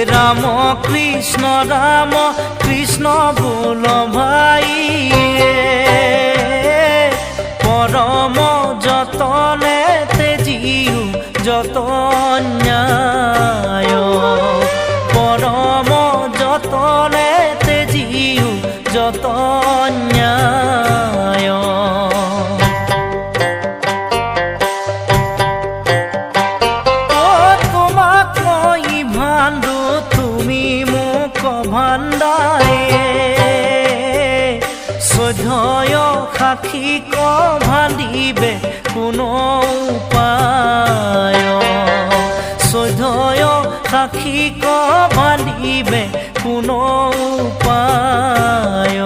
রাম কৃষ্ণ বল ভাই পরম যতনে তেজিও যত ন্যায় পরম যতনে তেজিও যত ন্যায় তোমাক মই ভাণ্ডো তুমি মোক ভাণ্ডায়ে চৈধ্যয় সাক্ষীক ভাণ্ডিবে কোনো উপায় চৈধ্যয় সাক্ষীক ভাণ্ডিবে কোনো উপায়